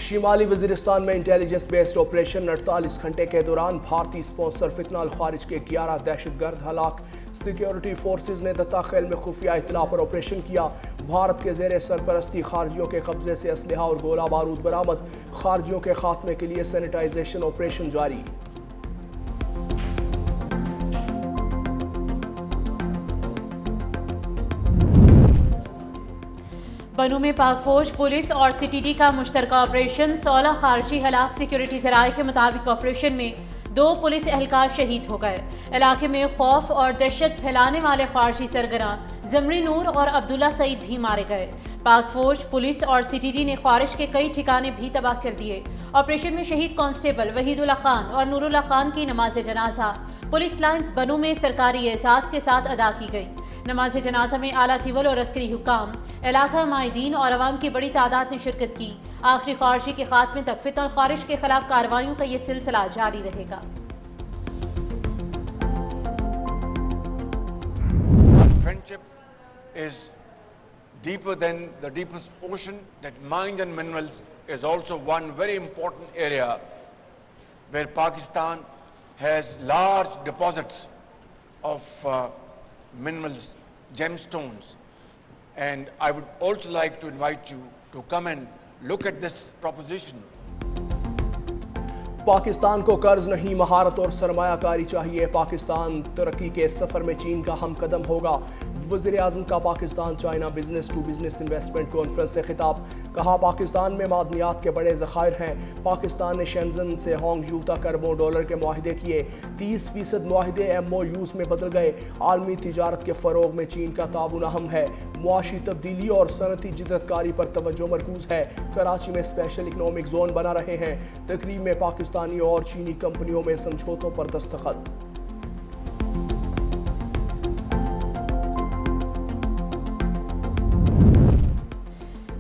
شمالی وزیرستان میں intelligence based operation 48 گھنٹے کے دوران بھارتی سپانسر فتنہ الخارج کے 11 دہشت گرد ہلاک۔ سیکیورٹی فورسز نے دتا خیل میں خفیہ اطلاع پر آپریشن کیا۔ بھارت کے زیر سرپرستی خارجیوں کے قبضے سے اسلحہ اور گولہ بارود برآمد۔ خارجیوں کے خاتمے کے لیے سینیٹائزیشن آپریشن جاری۔ بنوں میں پاک فوج، پولیس اور سی ٹی ڈی کا مشترکہ آپریشن، 16 خارجی ہلاک۔ سیکیورٹی ذرائع کے مطابق آپریشن میں 2 پولیس اہلکار شہید ہو گئے۔ علاقے میں خوف اور دہشت پھیلانے والے خارجی سرگنا زمری نور اور عبداللہ سعید بھی مارے گئے۔ پاک فوج، پولیس اور سی ٹی ڈی نے خارج کے کئی ٹھکانے بھی تباہ کر دیے۔ آپریشن میں شہید کانسٹیبل وحید اللہ خان اور نور اللہ خان کی نماز جنازہ پولیس لائنز بنوں میں سرکاری اعزاز کے ساتھ ادا کی گئی۔ نماز جنازہ میں اعلیٰ سول اور عسکری حکام، علاقہ مائدین اور عوام کی بڑی تعداد نے شرکت کی۔ آخری خارجی کے خاتمے تک فتنہ الخارج کے خلاف کارروائیوں کا یہ سلسلہ جاری رہے گا۔ Friendship is deeper than the deepest ocean. That mines and minerals is also one very important area where Pakistan has large deposits of minerals, gemstones, and I would also like to invite you to come and look at this proposition. Pakistan کو قرض نہیں، مہارت اور سرمایہ کاری چاہیے۔ پاکستان ترقی کے سفر میں چین کا ہم قدم ہوگا۔ وزیر اعظم کا Pakistan China business to business investment conference سے خطاب۔ کہا پاکستان میں معدنیات کے بڑے ذخائر ہیں۔ پاکستان نے شینزن سے ہانگ یو تک اربوں ڈالر کے معاہدے کیے۔ 30% معاہدے MOUs میں بدل گئے۔ عالمی تجارت کے فروغ میں چین کا تعاون اہم ہے۔ معاشی تبدیلی اور صنعتی جدت کاری پر توجہ مرکوز ہے۔ کراچی میں اسپیشل اکنامک زون بنا رہے ہیں۔ تقریب میں پاکستانی اور چینی کمپنیوں میں سمجھوتوں پر دستخط۔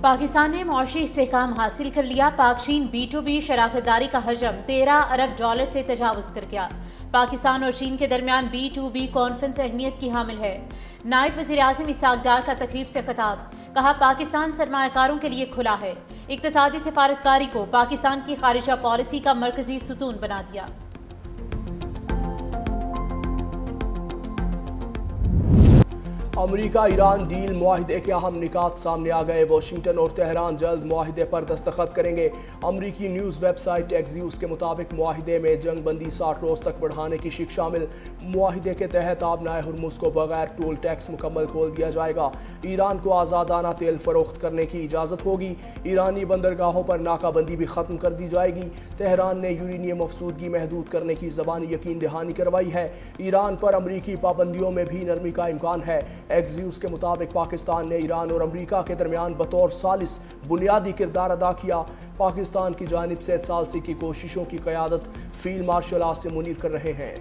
پاکستان نے معاشی استحکام حاصل کر لیا۔ پاک چین B2B شراکت داری کا حجم $13 ارب سے تجاوز کر گیا۔ پاکستان اور چین کے درمیان B2B کانفرنس اہمیت کی حامل ہے۔ نائب وزیر اعظم اسحاق ڈار کا تقریب سے خطاب۔ کہا پاکستان سرمایہ کاروں کے لیے کھلا ہے۔ اقتصادی سفارتکاری کو پاکستان کی خارجہ پالیسی کا مرکزی ستون بنا دیا۔ امریکہ ایران ڈیل معاہدے کے اہم نکات سامنے آ گئے۔ واشنگٹن اور تہران جلد معاہدے پر دستخط کریں گے۔ امریکی نیوز ویب سائٹ ایکزیوس کے مطابق معاہدے میں جنگ بندی 60 روز تک بڑھانے کی شق شامل۔ معاہدے کے تحت آبنائے ہرمز کو بغیر ٹول ٹیکس مکمل کھول دیا جائے گا۔ ایران کو آزادانہ تیل فروخت کرنے کی اجازت ہوگی۔ ایرانی بندرگاہوں پر ناکہ بندی بھی ختم کر دی جائے گی۔ تہران نے یورینیم افزودگی محدود کرنے کی زبانی یقین دہانی کروائی ہے۔ ایران پر امریکی پابندیوں میں بھی نرمی کا امکان ہے۔ ایکزیوس کے مطابق پاکستان نے ایران اور امریکہ کے درمیان بطور ثالث بنیادی کردار ادا کیا۔ پاکستان کی جانب سے ثالثی کی کوششوں کی قیادت فیلڈ مارشل عاصم منیر کر رہے ہیں۔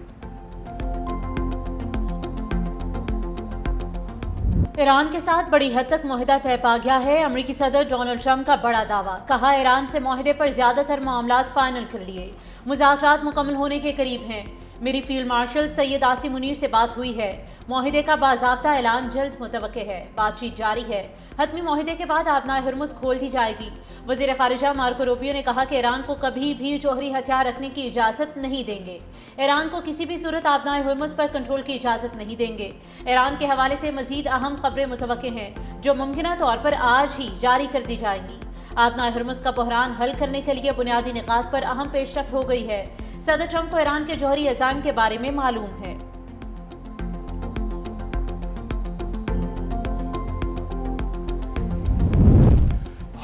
ایران کے ساتھ بڑی حد تک معاہدہ طے پا گیا ہے۔ امریکی صدر ڈونلڈ ٹرمپ کا بڑا دعویٰ۔ کہا ایران سے معاہدے پر زیادہ تر معاملات فائنل کر لیے۔ مذاکرات مکمل ہونے کے قریب ہیں۔ میری فیلڈ مارشل سید عاصم منیر سے بات ہوئی ہے۔ معاہدے کا باضابطہ اعلان جلد متوقع ہے۔ بات چیت جاری ہے۔ حتمی معاہدے کے بعد آبنائے ہرمز کھول دی جائے گی۔ وزیر خارجہ مارکو روبیو نے کہا کہ ایران کو کبھی بھی جوہری ہتھیار رکھنے کی اجازت نہیں دیں گے۔ ایران کو کسی بھی صورت آبنائے ہرمز پر کنٹرول کی اجازت نہیں دیں گے۔ ایران کے حوالے سے مزید اہم خبریں متوقع ہیں جو ممکنہ طور پر آج ہی جاری کر دی جائیں گی۔ آبنائے ہرمز کا بحران حل کرنے کے لیے بنیادی نکات پر اہم پیش رفت ہو گئی ہے۔ صدر ٹرمپ کو ایران کے جوہری عزائم کے بارے میں معلوم ہے۔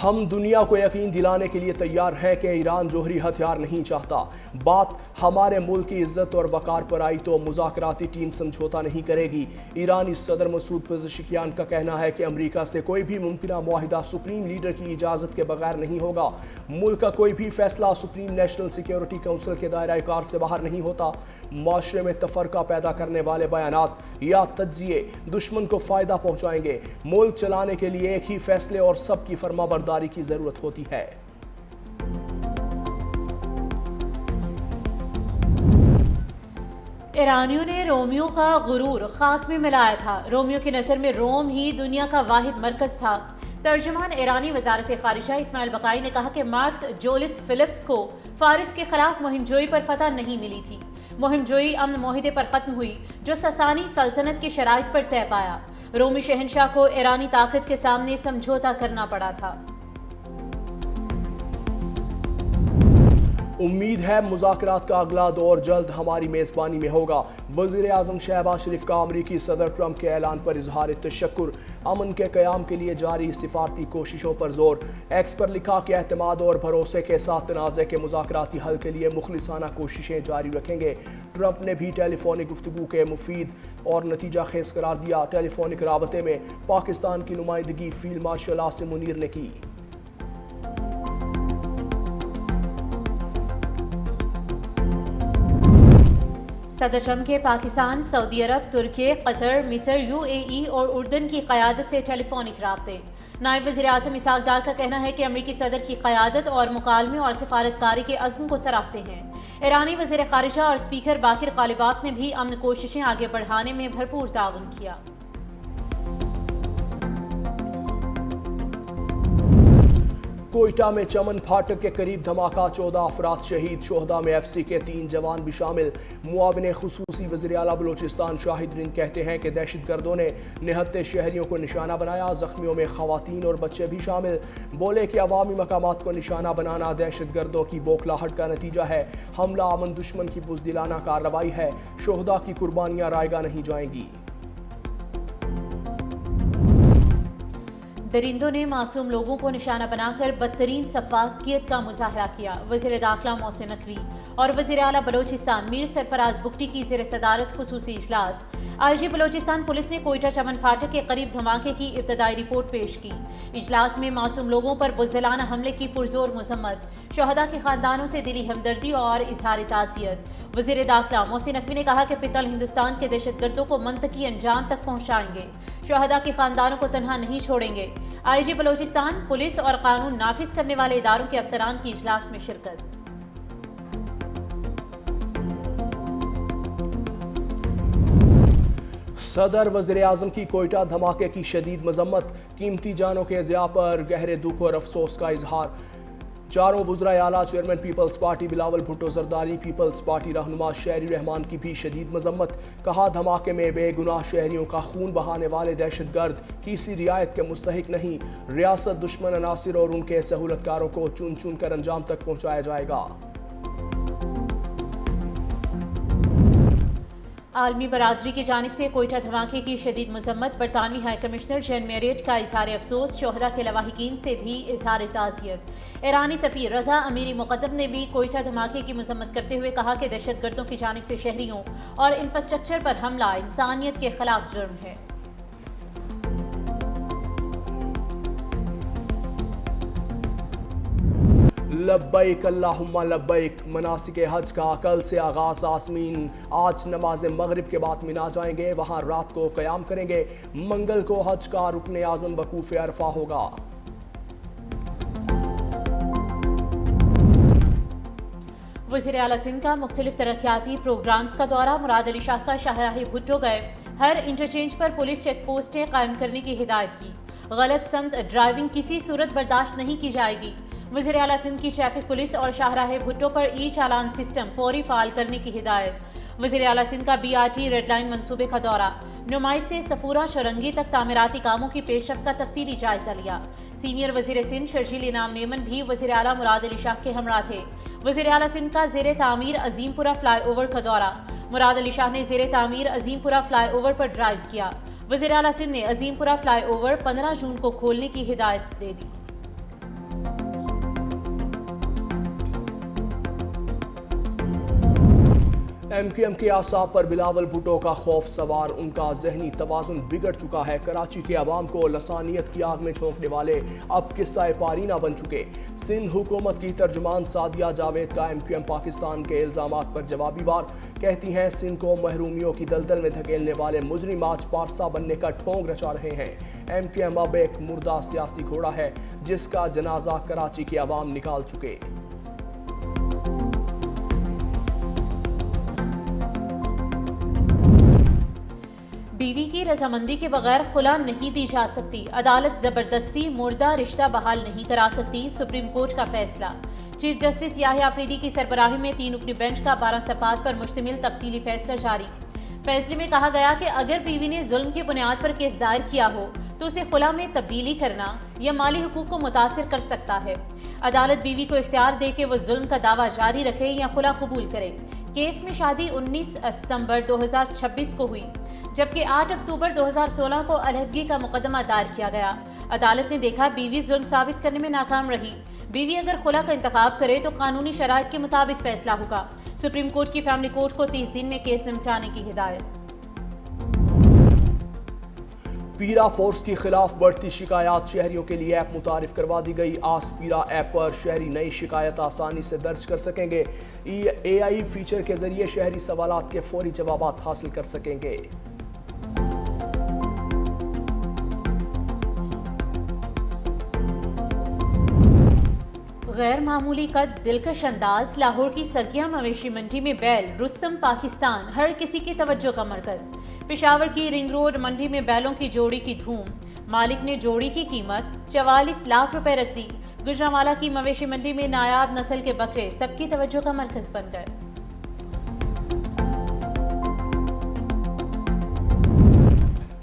ہم دنیا کو یقین دلانے کے لیے تیار ہیں کہ ایران جوہری ہتھیار نہیں چاہتا۔ بات ہمارے ملک کی عزت اور وقار پر آئی تو مذاکراتی ٹیم سمجھوتا نہیں کرے گی۔ ایرانی صدر مسعود پزشکیان کا کہنا ہے کہ امریکہ سے کوئی بھی ممکنہ معاہدہ سپریم لیڈر کی اجازت کے بغیر نہیں ہوگا۔ ملک کا کوئی بھی فیصلہ سپریم نیشنل سیکیورٹی کونسل کے دائرہ کار سے باہر نہیں ہوتا۔ معاشرے میں تفرقہ پیدا کرنے والے بیانات یا تجزیے دشمن کو فائدہ پہنچائیں گے۔ ملک چلانے کے لیے ایک ہی فیصلے اور سب کی فرما برداری کی ضرورت ہوتی ہے۔ ایرانیوں نے رومیو کا غرور خاک میں ملایا تھا۔ رومیو کی نظر میں روم ہی دنیا کا واحد مرکز تھا۔ ترجمان ایرانی وزارت خارجہ اسماعیل بقائی نے کہا کہ مارکس جولس فلپس کو فارس کے خلاف مہم جوئی پر فتح نہیں ملی تھی۔ مہم جوئی امن معاہدے پر ختم ہوئی جو ساسانی سلطنت کی شرائط پر طے پایا۔ رومی شہنشاہ کو ایرانی طاقت کے سامنے سمجھوتا کرنا پڑا تھا۔ امید ہے مذاکرات کا اگلا دور جلد ہماری میزبانی میں ہوگا۔ وزیر اعظم شہباز شریف کا امریکی صدر ٹرمپ کے اعلان پر اظہار تشکر۔ امن کے قیام کے لیے جاری سفارتی کوششوں پر زور۔ ایکس پر لکھا کہ اعتماد اور بھروسے کے ساتھ تنازع کے مذاکراتی حل کے لیے مخلصانہ کوششیں جاری رکھیں گے۔ ٹرمپ نے بھی ٹیلی فونک گفتگو کے مفید اور نتیجہ خیز قرار دیا۔ ٹیلی فونک رابطے میں پاکستان کی نمائندگی فیلڈ مارشل عاصم منیر نے کی۔ صدر ٹرمپ کے پاکستان، سعودی عرب، ترکی، قطر، مصر، UAE اور اردن کی قیادت سے ٹیلی فونک رابطے۔ نائب وزیر اعظم اسحاق ڈار کا کہنا ہے کہ امریکی صدر کی قیادت اور مکالمے اور سفارتکاری کے عزم کو سراہتے ہیں۔ ایرانی وزیر خارجہ اور اسپیکر باقر غالباف نے بھی امن کوششیں آگے بڑھانے میں بھرپور تعاون کیا۔ کوئٹہ میں چمن پھاٹک کے قریب دھماکہ، 14 افراد شہید، شہداء میں FC کے 3 جوان بھی شامل۔ معاون خصوصی وزیر اعلیٰ بلوچستان شاہد رند کہتے ہیں کہ دہشت گردوں نے نہتے شہریوں کو نشانہ بنایا، زخمیوں میں خواتین اور بچے بھی شامل۔ بولے کہ عوامی مقامات کو نشانہ بنانا دہشت گردوں کی بوکھلاہٹ کا نتیجہ ہے، حملہ امن دشمن کی بزدلانہ کارروائی ہے، شہداء کی قربانیاں رائیگاں نہیں جائیں گی۔ درندوں نے معصوم لوگوں کو نشانہ بنا کر بدترین سفاکیت کا مظاہرہ کیا۔ وزیر داخلہ محسن نقوی اور وزیر اعلیٰ بلوچستان میر سرفراز بگٹی کی زیر صدارت خصوصی اجلاس۔ IG بلوچستان پولیس نے کوئٹہ چمن پھاٹک کے قریب دھماکے کی ابتدائی رپورٹ پیش کی۔ اجلاس میں معصوم لوگوں پر بزدلانہ حملے کی پرزور مذمت، شہداء کے خاندانوں سے دلی ہمدردی اور اظہار تعزیت۔ وزیر داخلہ محسن نقوی نے کہا کہ فی الحال ہندوستان کے دہشت گردوں کو منطقی انجام تک پہنچائیں گے، شہداء کے خاندانوں کو تنہا نہیں چھوڑیں گے۔ IG بلوچستان پولیس اور قانون نافذ کرنے والے اداروں کے افسران کی اجلاس میں شرکت۔ صدر وزیر اعظم کی کوئٹہ دھماکے کی شدید مذمت، قیمتی جانوں کے ضیاع پر گہرے دکھ اور افسوس کا اظہار۔ چاروں وزرائے اعلیٰ chairman Peoples Party Bilawal Bhutto Zardari, Peoples Party رہنما شہری رحمان کی بھی شدید مذمت۔ کہا دھماکے میں بے گناہ شہریوں کا خون بہانے والے دہشت گرد کسی رعایت کے مستحق نہیں، ریاست دشمن عناصر اور ان کے سہولت کاروں کو چن چن کر انجام تک پہنچایا جائے گا۔ عالمی برادری کی جانب سے کوئٹہ دھماکے کی شدید مذمت، برطانوی ہائی کمشنر جین میریٹ کا اظہار افسوس، شہداء کے لواحقین سے بھی اظہار تعزیت۔ ایرانی سفیر رضا امیری مقدم نے بھی کوئٹہ دھماکے کی مذمت کرتے ہوئے کہا کہ دہشت گردوں کی جانب سے شہریوں اور انفراسٹرکچر پر حملہ انسانیت کے خلاف جرم ہے۔ لبیک اللہم لبیک، مناسک حج کا کل سے آغاز۔ عازمین آج نماز مغرب کے بعد مینا جائیں گے، وہاں رات کو قیام کریں گے۔ منگل کو حج کا رکن اعظم وقوف عرفہ ہوگا۔ وزیر اعلیٰ سندھ کا مختلف ترقیاتی پروگرامز کا دورہ، مراد علی شاہ کا شاہراہ بھٹو گئے، ہر انٹرچینج پر پولیس چیک پوسٹیں قائم کرنے کی ہدایت کی، غلط سمت ڈرائیونگ کسی صورت برداشت نہیں کی جائے گی۔ وزیر اعلیٰ سندھ کی ٹریفک پولیس اور شاہراہ بھٹو پر ای چالان سسٹم فوری فعال کرنے کی ہدایت۔ وزیر اعلیٰ سندھ کا BRT ریڈ لائن منصوبے کا دورہ، نمائش سے سفورہ شرنگی تک تعمیراتی کاموں کی پیش رفت کا تفصیلی جائزہ لیا۔ سینئر وزیر سندھ شرجیل انعام میمن بھی وزیر اعلیٰ مراد علی شاہ کے ہمراہ تھے۔ وزیر اعلیٰ سندھ کا زیر تعمیر عظیم پورہ فلائی اوور کا دورہ، مراد علی شاہ نے زیر تعمیر عظیم پورہ فلائی اوور پر ڈرائیو کیا۔ وزیر اعلیٰ سندھ نے عظیم پورہ فلائی اوور 15 جون کو کھولنے کی ہدایت دے دی۔ MQM کے اعصاب پر بلاول بھٹو کا خوف سوار، ان کا ذہنی توازن بگڑ چکا ہے۔ کراچی کے عوام کو لسانیت کی آگ میں جھونکنے والے اب قصہ پارینہ بن چکے۔ سندھ حکومت کی ترجمان سعدیہ جاوید کا MQM پاکستان کے الزامات پر جوابی وار، کہتی ہیں سندھ کو محرومیوں کی دلدل میں دھکیلنے والے مجرم آج پارسا بننے کا ڈھونگ رچا رہے ہیں۔ MQM اب ایک مردہ سیاسی گھوڑا ہے جس کا جنازہ کراچی کے عوام نکال چکے۔ بیوی کی رضامندی کے بغیر خلا نہیں دی جا سکتی، عدالت زبردستی مردہ رشتہ بحال نہیں کرا سکتی، سپریم کورٹ کا فیصلہ۔ چیف جسٹس یحییٰ آفریدی کی سربراہی میں 3 رکنی بینچ کا 12 صفحات پر مشتمل تفصیلی فیصلہ جاری۔ فیصلے میں کہا گیا کہ اگر بیوی نے ظلم کی بنیاد پر کیس دائر کیا ہو تو اسے خلا میں تبدیلی کرنا یا مالی حقوق کو متاثر کر سکتا ہے۔ عدالت بیوی کو اختیار دے کہ وہ ظلم کا دعویٰ جاری رکھے یا خلا قبول کرے۔ کیس میں شادی 19 ستمبر 2026 کو ہوئی، جبکہ 8 اکتوبر 2016 کو علیحدگی کا مقدمہ دائر کیا گیا۔ عدالت نے دیکھا بیوی ظلم ثابت کرنے میں ناکام رہی۔ بیوی اگر خلا کا انتخاب کرے تو قانونی شرائط کے مطابق فیصلہ ہوگا۔ سپریم کورٹ کی فیملی کورٹ کو 30 دن میں کیس نمٹانے کی ہدایت۔ پیرا فورس کے خلاف بڑھتی شکایات شہریوں کے لیے ایپ متعارف کروا دی گئی۔ آس پیرا ایپ پر شہری نئی شکایت آسانی سے درج کر سکیں گے۔ اے آئی فیچر کے ذریعے شہری سوالات کے فوری جوابات حاصل کر سکیں گے۔ غیر معمولی قد، دلکش انداز، لاہور کی سرکیہ مویشی منڈی میں بیل، رستم پاکستان ہر کسی کی توجہ کا مرکز۔ پشاور کی رنگ روڈ منڈی میں بیلوں کی جوڑی کی دھوم، مالک نے جوڑی کی قیمت 44 لاکھ روپے رکھ دی۔ گجرانوالہ کی مویشی منڈی میں نایاب نسل کے بکرے سب کی توجہ کا مرکز بن گئے۔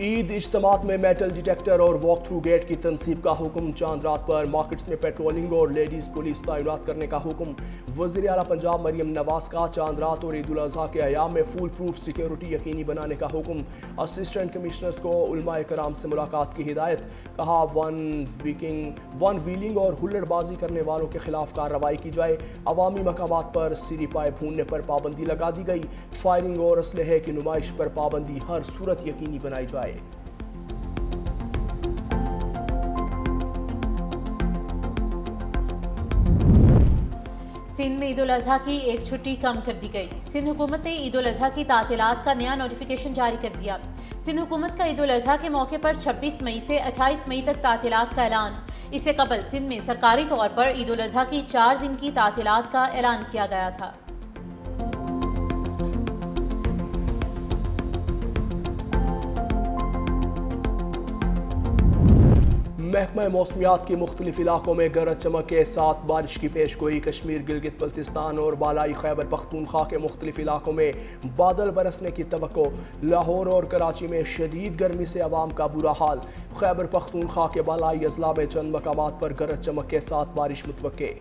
عید اجتماعات میں میٹل ڈیٹیکٹر اور واک تھرو گیٹ کی تنصیب کا حکم۔ چاند رات پر مارکیٹس میں پیٹرولنگ اور لیڈیز پولیس تعینات کرنے کا حکم۔ وزیر اعلیٰ پنجاب مریم نواز کا چاند رات اور عید الاضحیٰ کے ایام میں فول پروف سیکیورٹی یقینی بنانے کا حکم۔ اسسٹنٹ کمشنرز کو علماء کرام سے ملاقات کی ہدایت۔ کہا ون ویلنگ اور ہلڑ بازی کرنے والوں کے خلاف کارروائی کی جائے۔ عوامی مقامات پر سیڑھی پائے بھوننے پر پابندی لگا دی گئی۔ فائرنگ اور اسلحے کی نمائش پر پابندی ہر صورت یقینی بنائی جائے۔ سندھ میں عید الاضحیٰ کی ایک چھٹی کم کر دی گئی۔ سندھ حکومت نے عید الاضحیٰ کی تعطیلات کا نیا نوٹیفیکیشن جاری کر دیا۔ سندھ حکومت کا عید الاضحیٰ کے موقع پر 26 مئی سے 28 مئی تک تعطیلات کا اعلان۔ اس سے قبل سندھ میں سرکاری طور پر عید الاضحیٰ کی 4 دن کی تعطیلات کا اعلان کیا گیا تھا۔ محکمہ موسمیات کی مختلف علاقوں میں گرج چمک کے ساتھ بارش کی پیش گوئی۔ کشمیر، گلگت بلتستان اور بالائی خیبر پختونخوا کے مختلف علاقوں میں بادل برسنے کی توقع۔ لاہور اور کراچی میں شدید گرمی سے عوام کا برا حال۔ خیبر پختونخوا کے بالائی اضلاع میں چند مقامات پر گرج چمک کے ساتھ بارش متوقع۔